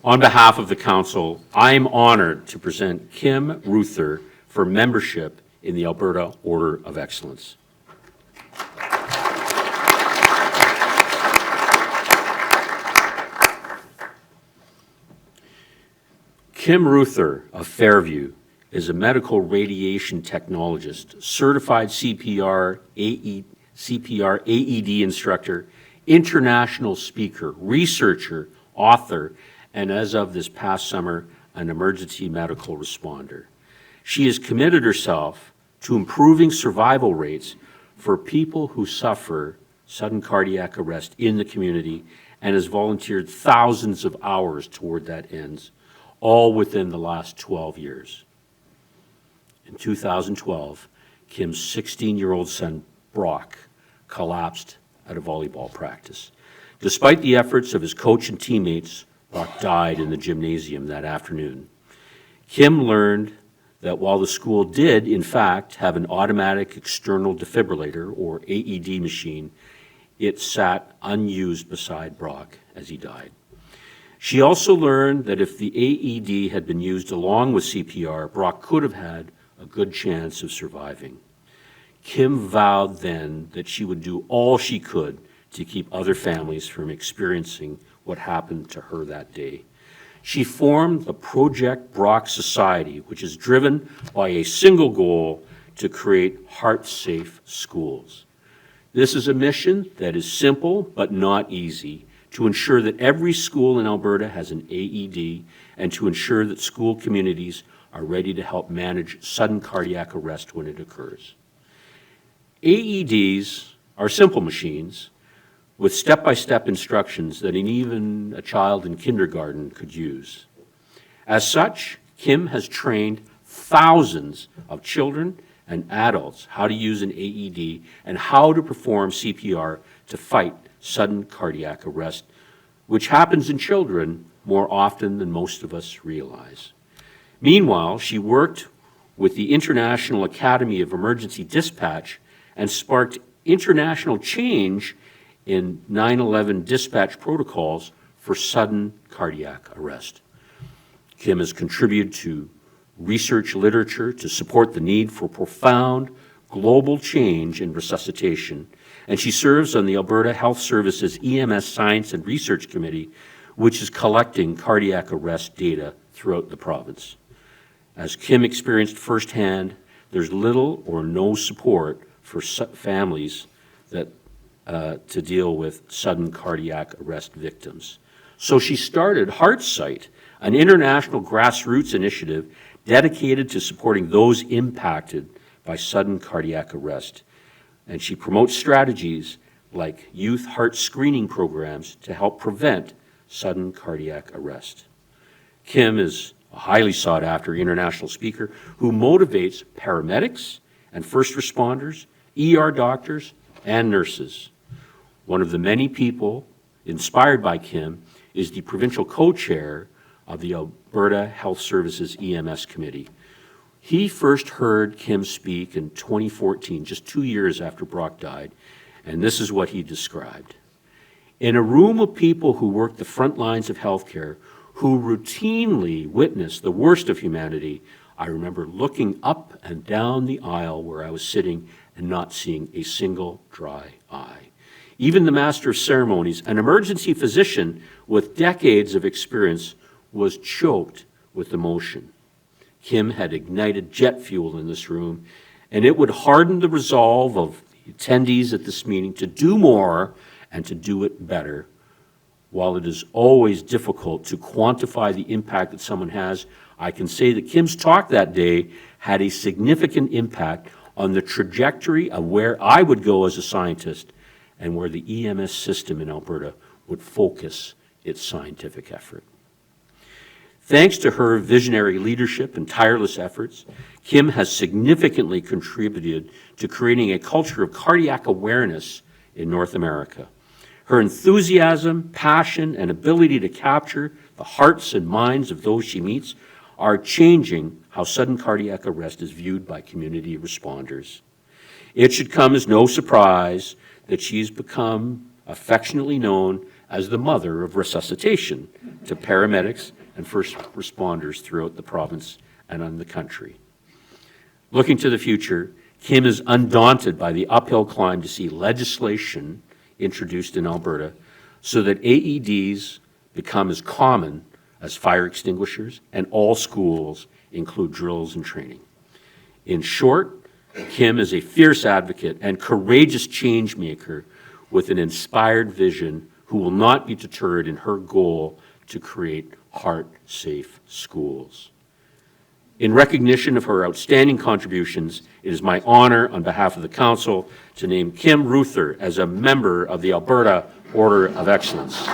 On behalf of the Council, I am honored to present Kim Ruether for membership in the Alberta Order of Excellence. Kim Ruether of Fairview is a medical radiation technologist, certified CPR AED instructor, international speaker, researcher, author, and as of this past summer, an emergency medical responder. She has committed herself to improving survival rates for people who suffer sudden cardiac arrest in the community and has volunteered thousands of hours toward that end, all within the last 12 years. In 2012, Kim's 16-year-old son, Brock, collapsed at a volleyball practice. Despite the efforts of his coach and teammates, Brock died in the gymnasium that afternoon. Kim learned that while the school did, in fact, have an automatic external defibrillator, or AED machine, it sat unused beside Brock as he died. She also learned that if the AED had been used along with CPR, Brock could have had a good chance of surviving. Kim vowed then that she would do all she could to keep other families from experiencing what happened to her that day. She formed the Project Brock Society, which is driven by a single goal to create heart-safe schools. This is a mission that is simple but not easy, to ensure that every school in Alberta has an AED and to ensure that school communities are ready to help manage sudden cardiac arrest when it occurs. AEDs are simple machines with step-by-step instructions that even a child in kindergarten could use. As such, Kim has trained thousands of children and adults how to use an AED and how to perform CPR to fight sudden cardiac arrest, which happens in children more often than most of us realize. Meanwhile, she worked with the International Academy of Emergency Dispatch and sparked international change in 9/11 dispatch protocols for sudden cardiac arrest. Kim has contributed to research literature to support the need for profound global change in resuscitation, and she serves on the Alberta Health Services EMS Science and Research Committee, which is collecting cardiac arrest data throughout the province. As Kim experienced firsthand, there's little or no support for families that to deal with sudden cardiac arrest victims. So she started HeartSight, an international grassroots initiative dedicated to supporting those impacted by sudden cardiac arrest. And she promotes strategies like youth heart screening programs to help prevent sudden cardiac arrest. Kim is a highly sought-after international speaker who motivates paramedics and first responders, ER doctors, and nurses. One of the many people inspired by Kim is the provincial co-chair of the Alberta Health Services EMS Committee. He first heard Kim speak in 2014, just 2 years after Brock died, and this is what he described. In a room of people who work the front lines of healthcare, who routinely witness the worst of humanity, I remember looking up and down the aisle where I was sitting and not seeing a single dry eye. Even the Master of Ceremonies, an emergency physician with decades of experience, was choked with emotion. Kim had ignited jet fuel in this room, and it would harden the resolve of the attendees at this meeting to do more and to do it better. While it is always difficult to quantify the impact that someone has, I can say that Kim's talk that day had a significant impact on the trajectory of where I would go as a scientist and where the EMS system in Alberta would focus its scientific effort. Thanks to her visionary leadership and tireless efforts, Kim has significantly contributed to creating a culture of cardiac awareness in North America. Her enthusiasm, passion, and ability to capture the hearts and minds of those she meets are changing how sudden cardiac arrest is viewed by community responders. It should come as no surprise that she's become affectionately known as the mother of resuscitation to paramedics and first responders throughout the province and in the country. Looking to the future, Kim is undaunted by the uphill climb to see legislation introduced in Alberta so that AEDs become as common as fire extinguishers and all schools include drills and training. In short, Kim is a fierce advocate and courageous change maker with an inspired vision who will not be deterred in her goal to create heart-safe schools. In recognition of her outstanding contributions, it is my honor on behalf of the Council to name Kim Ruether as a member of the Alberta Order of Excellence.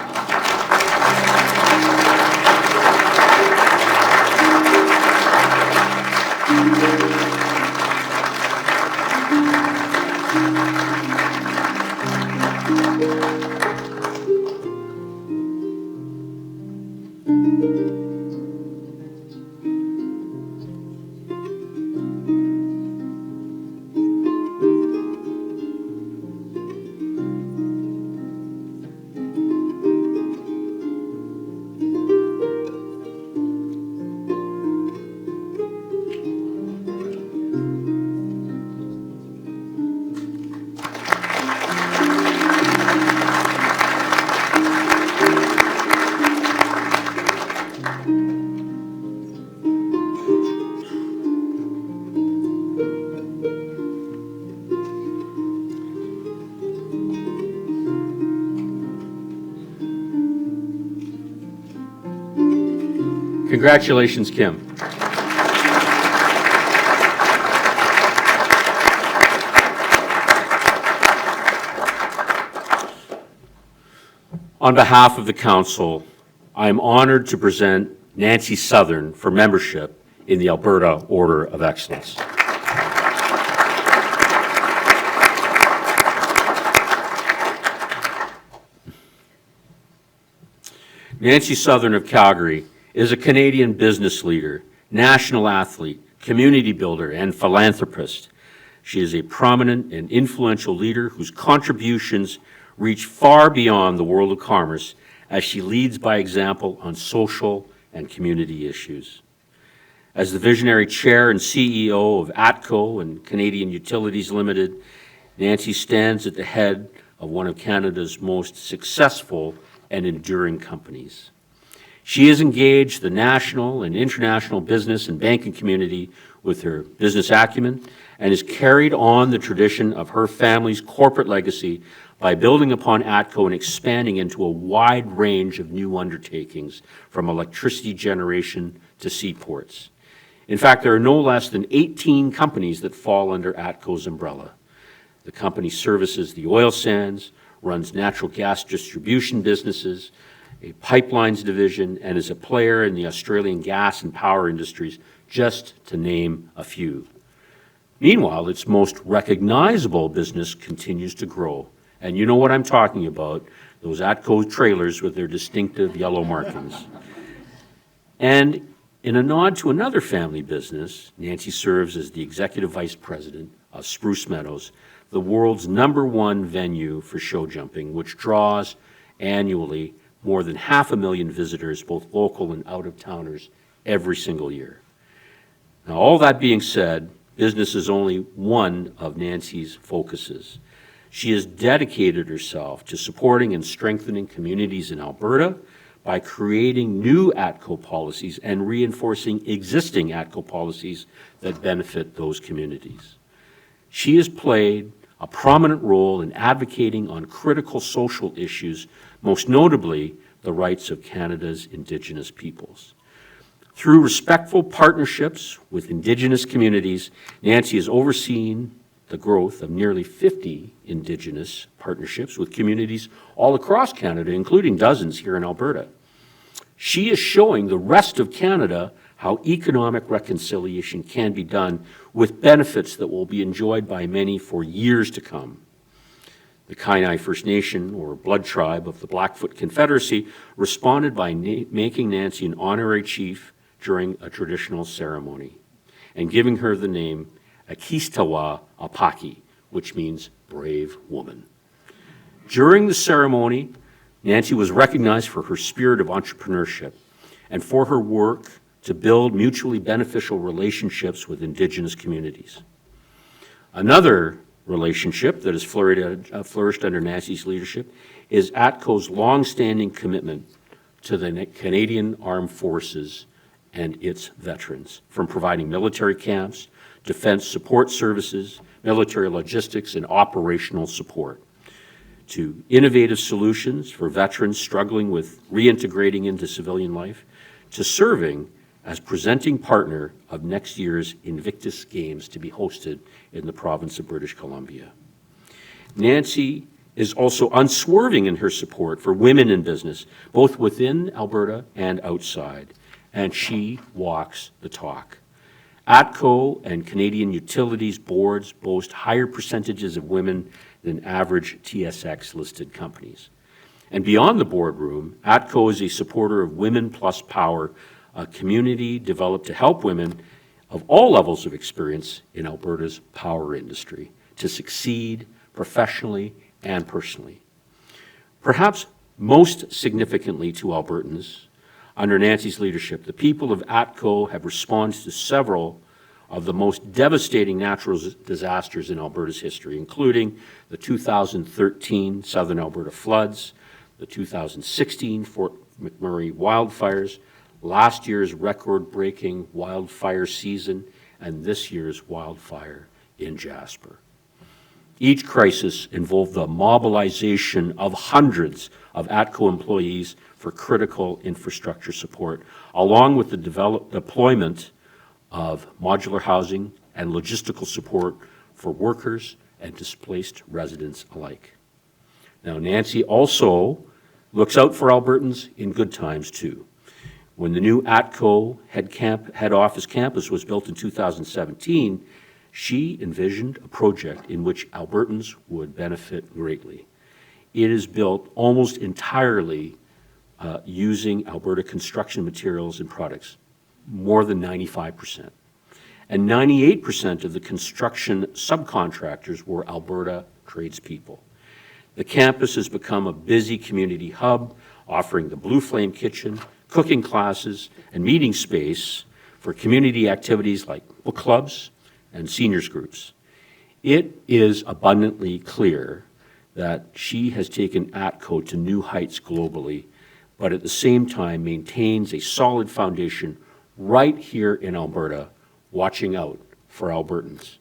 Congratulations, Kim. On behalf of the Council, I am honored to present Nancy Sutherland for membership in the Alberta Order of Excellence. Nancy Sutherland of Calgary is a Canadian business leader, national athlete, community builder, and philanthropist. She is a prominent and influential leader whose contributions reach far beyond the world of commerce as she leads by example on social and community issues. As the visionary chair and CEO of ATCO and Canadian Utilities Limited, Nancy stands at the head of one of Canada's most successful and enduring companies. She has engaged the national and international business and banking community with her business acumen and has carried on the tradition of her family's corporate legacy by building upon ATCO and expanding into a wide range of new undertakings, from electricity generation to seaports. In fact, there are no less than 18 companies that fall under ATCO's umbrella. The company services the oil sands, runs natural gas distribution businesses, a pipelines division, and is a player in the Australian gas and power industries, just to name a few. Meanwhile, its most recognizable business continues to grow. And you know what I'm talking about, those ATCO trailers with their distinctive yellow markings. And in a nod to another family business, Nancy serves as the Executive Vice President of Spruce Meadows, the world's #1 venue for show jumping, which draws annually more than 500,000 visitors, both local and out-of-towners, every single year. Now, all that being said, business is only one of Nancy's focuses. She has dedicated herself to supporting and strengthening communities in Alberta by creating new ATCO policies and reinforcing existing ATCO policies that benefit those communities. She has played a prominent role in advocating on critical social issues, most notably the rights of Canada's Indigenous peoples. Through respectful partnerships with Indigenous communities, Nancy has overseen the growth of nearly 50 Indigenous partnerships with communities all across Canada, including dozens here in Alberta. She is showing the rest of Canada how economic reconciliation can be done with benefits that will be enjoyed by many for years to come. The Kainai First Nation, or blood tribe of the Blackfoot Confederacy, responded by making Nancy an honorary chief during a traditional ceremony, and giving her the name Akistawa Apaki, which means brave woman. During the ceremony, Nancy was recognized for her spirit of entrepreneurship and for her work to build mutually beneficial relationships with Indigenous communities. Another relationship that has flourished under Nancy's leadership is ATCO's longstanding commitment to the Canadian Armed Forces and its veterans, from providing military camps, defense support services, military logistics, and operational support, to innovative solutions for veterans struggling with reintegrating into civilian life, to serving as presenting partner of next year's Invictus Games to be hosted in the province of British Columbia. Nancy is also unswerving in her support for women in business, both within Alberta and outside, and she walks the talk. ATCO and Canadian Utilities boards boast higher percentages of women than average TSX-listed companies. And beyond the boardroom, ATCO is a supporter of Women Plus Power, a community developed to help women of all levels of experience in Alberta's power industry to succeed professionally and personally. Perhaps most significantly to Albertans, under Nancy's leadership, the people of ATCO have responded to several of the most devastating natural disasters in Alberta's history, including the 2013 Southern Alberta floods, the 2016 Fort McMurray wildfires, last year's record-breaking wildfire season, and this year's wildfire in Jasper. Each crisis involved the mobilization of hundreds of ATCO employees for critical infrastructure support, along with the deployment of modular housing and logistical support for workers and displaced residents alike. Now, Nancy also looks out for Albertans in good times, too. When the new ATCO head office campus was built in 2017, she envisioned a project in which Albertans would benefit greatly. It is built almost entirely using Alberta construction materials and products, more than 95%. And 98% of the construction subcontractors were Alberta tradespeople. The campus has become a busy community hub, offering the Blue Flame Kitchen, cooking classes, and meeting space for community activities like book clubs and seniors groups. It is abundantly clear that she has taken ATCO to new heights globally, but at the same time maintains a solid foundation right here in Alberta, watching out for Albertans.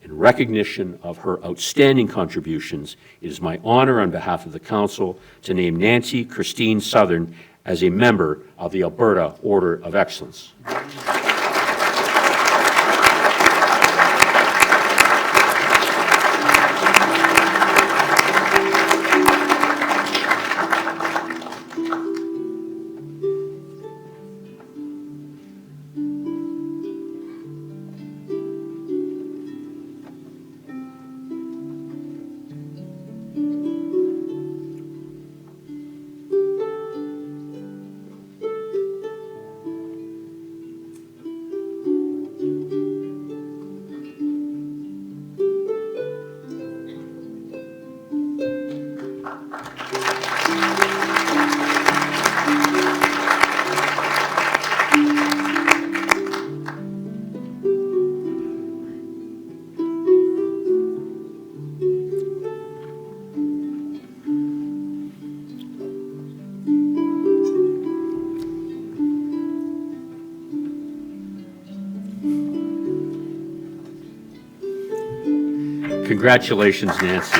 In recognition of her outstanding contributions, it is my honor on behalf of the Council to name Nancy Christine Sutherland as a member of the Alberta Order of Excellence. Congratulations, Nancy.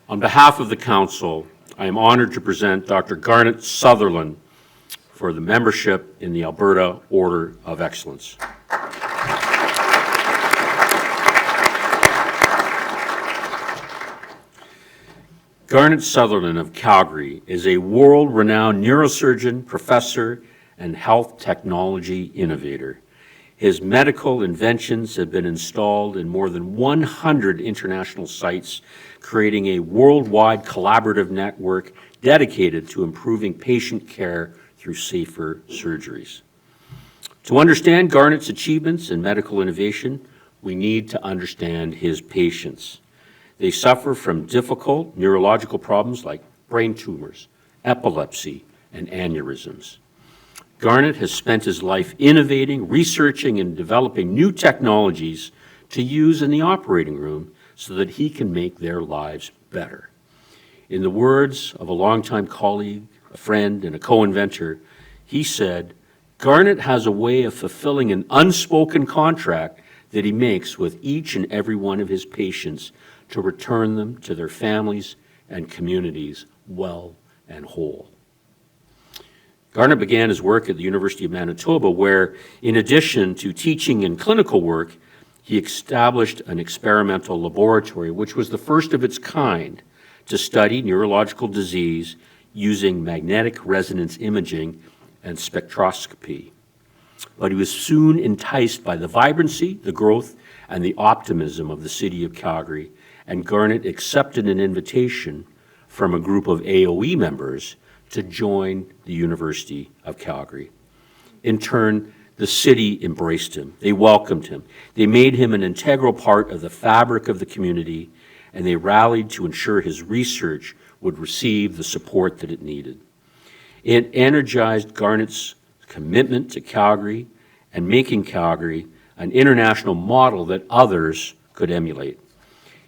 On behalf of the Council, I am honored to present Dr. Garnette Sutherland for the membership in the Alberta Order of Excellence. Garnette Sutherland of Calgary is a world-renowned neurosurgeon, professor, and health technology innovator. His medical inventions have been installed in more than 100 international sites, creating a worldwide collaborative network dedicated to improving patient care through safer surgeries. To understand Garnette's achievements in medical innovation, we need to understand his patients. They suffer from difficult neurological problems like brain tumors, epilepsy, and aneurysms. Garnette has spent his life innovating, researching, and developing new technologies to use in the operating room so that he can make their lives better. In the words of a longtime colleague, a friend, and a co-inventor, he said, "Garnette has a way of fulfilling an unspoken contract that he makes with each and every one of his patients to return them to their families and communities well and whole." Garnette began his work at the University of Manitoba, where, in addition to teaching and clinical work, he established an experimental laboratory, which was the first of its kind to study neurological disease using magnetic resonance imaging and spectroscopy. But he was soon enticed by the vibrancy, the growth, and the optimism of the city of Calgary, and Garnette accepted an invitation from a group of AOE members to join the University of Calgary. In turn, the city embraced him. They welcomed him. They made him an integral part of the fabric of the community, and they rallied to ensure his research would receive the support that it needed. It energized Garnette's commitment to Calgary and making Calgary an international model that others could emulate.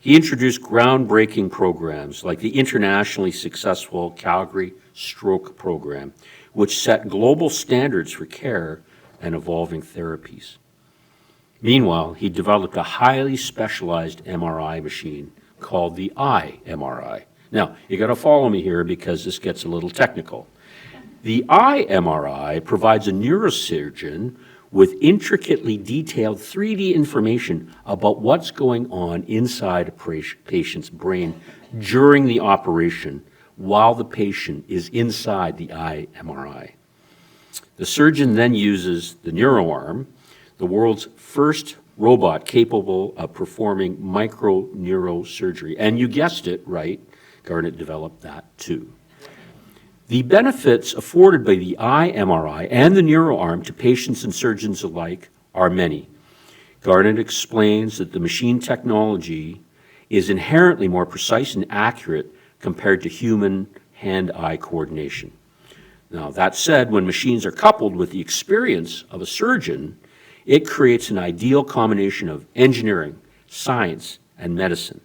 He introduced groundbreaking programs like the internationally successful Calgary Stroke Program, which set global standards for care and evolving therapies. Meanwhile, he developed a highly specialized MRI machine called the iMRI. Now, you got to follow me here because this gets a little technical. The iMRI provides a neurosurgeon with intricately detailed 3D information about what's going on inside a patient's brain during the operation while the patient is inside the iMRI. The surgeon then uses the neuroarm, the world's first robot capable of performing microneurosurgery. And you guessed it, right? Garnette developed that too. The benefits afforded by the iMRI and the neuroarm to patients and surgeons alike are many. Garnette explains that the machine technology is inherently more precise and accurate compared to human hand-eye coordination. Now, that said, when machines are coupled with the experience of a surgeon, it creates an ideal combination of engineering, science, and medicine.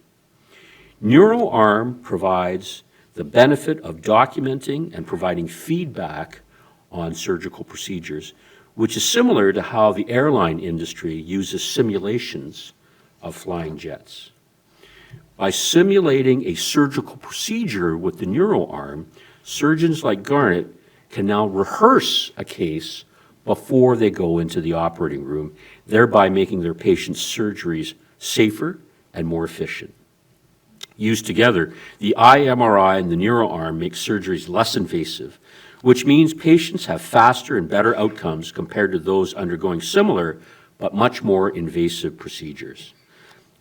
NeuroArm provides the benefit of documenting and providing feedback on surgical procedures, which is similar to how the airline industry uses simulations of flying jets. By simulating a surgical procedure with the NeuroArm, surgeons like Garnette can now rehearse a case before they go into the operating room, thereby making their patients' surgeries safer and more efficient. Used together, the iMRI and the NeuroArm make surgeries less invasive, which means patients have faster and better outcomes compared to those undergoing similar but much more invasive procedures.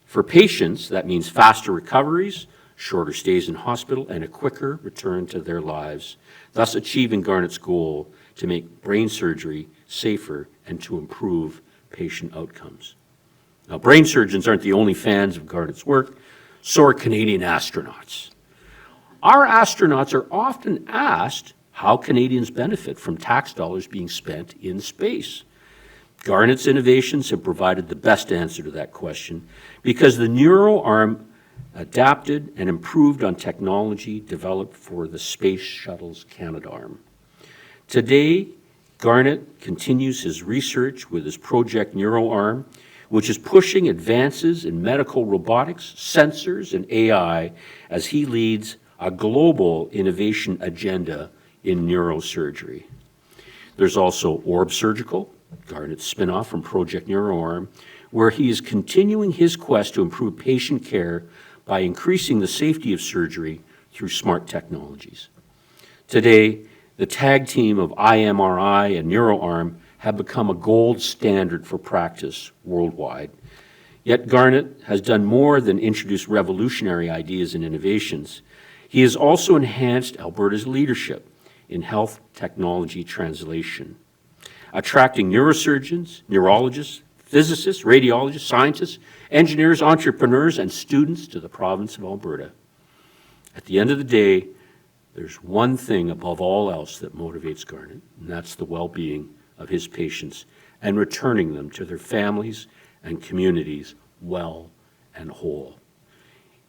For patients, that means faster recoveries, shorter stays in hospital, and a quicker return to their lives, thus achieving Garnette's goal to make brain surgery safer and to improve patient outcomes. Now, brain surgeons aren't the only fans of Garnette's work, so are Canadian astronauts. Our astronauts are often asked how Canadians benefit from tax dollars being spent in space. Garnette's innovations have provided the best answer to that question because the NeuroArm adapted and improved on technology developed for the Space Shuttle's Canadarm. Today, Garnette continues his research with his Project NeuroArm, which is pushing advances in medical robotics, sensors, and AI as he leads a global innovation agenda in neurosurgery. There's also Orb Surgical, Garnette's spinoff from Project NeuroArm, where he is continuing his quest to improve patient care by increasing the safety of surgery through smart technologies. Today, the tag team of iMRI and NeuroArm have become a gold standard for practice worldwide. Yet Garnette has done more than introduce revolutionary ideas and innovations. He has also enhanced Alberta's leadership in health technology translation, attracting neurosurgeons, neurologists, physicists, radiologists, scientists, engineers, entrepreneurs, and students to the province of Alberta. At the end of the day, there's one thing above all else that motivates Garnette, and that's the well-being of his patients and returning them to their families and communities well and whole.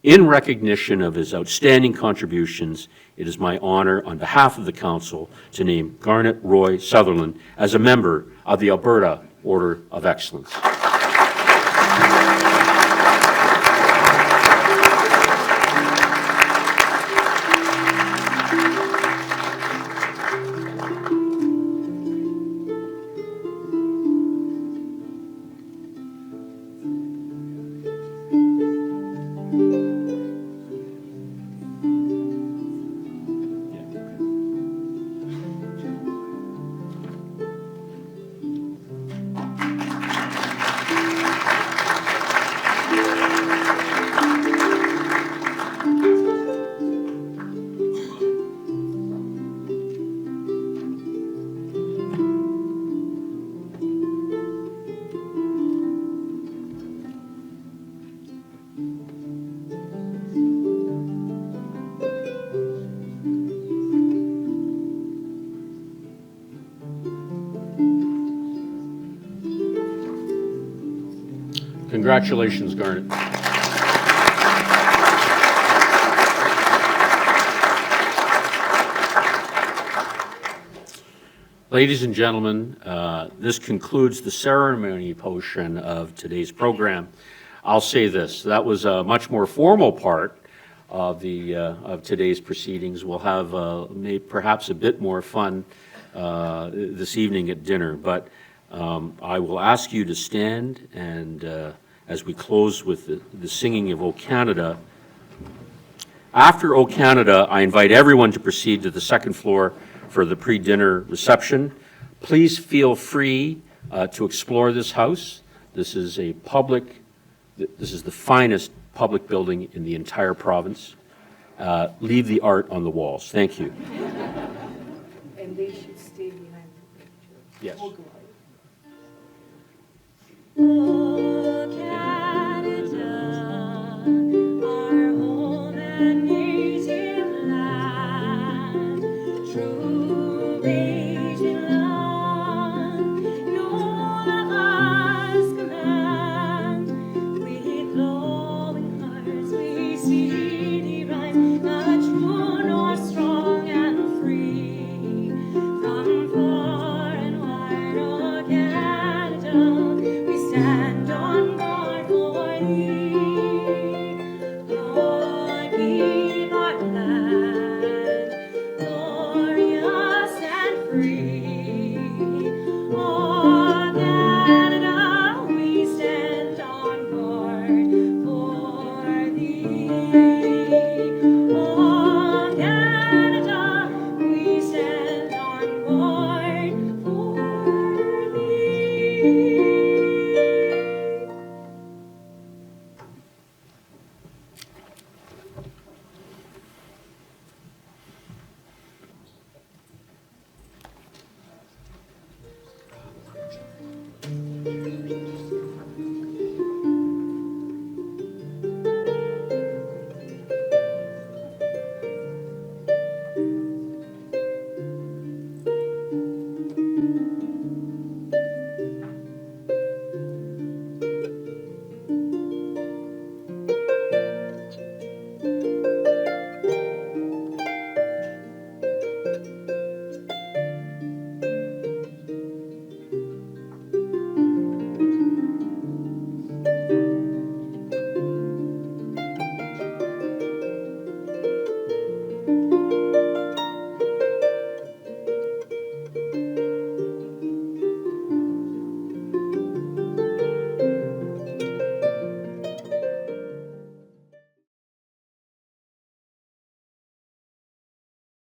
In recognition of his outstanding contributions, it is my honor on behalf of the Council to name Garnette Roy Sutherland as a member of the Alberta Order of Excellence. Congratulations, Garnette. Ladies and gentlemen, this concludes the ceremony portion of today's program. I'll say this, that was a much more formal part of today's proceedings. We'll have perhaps a bit more fun this evening at dinner, but I will ask you to stand and as we close with the singing of O Canada. After O Canada, I invite everyone to proceed to the second floor for the pre-dinner reception. Please feel free to explore this house. This is the finest public building in the entire province. Leave the art on the walls. Thank you. And they should stay behind the picture. Yes. Oh, Canada, our home and native land, true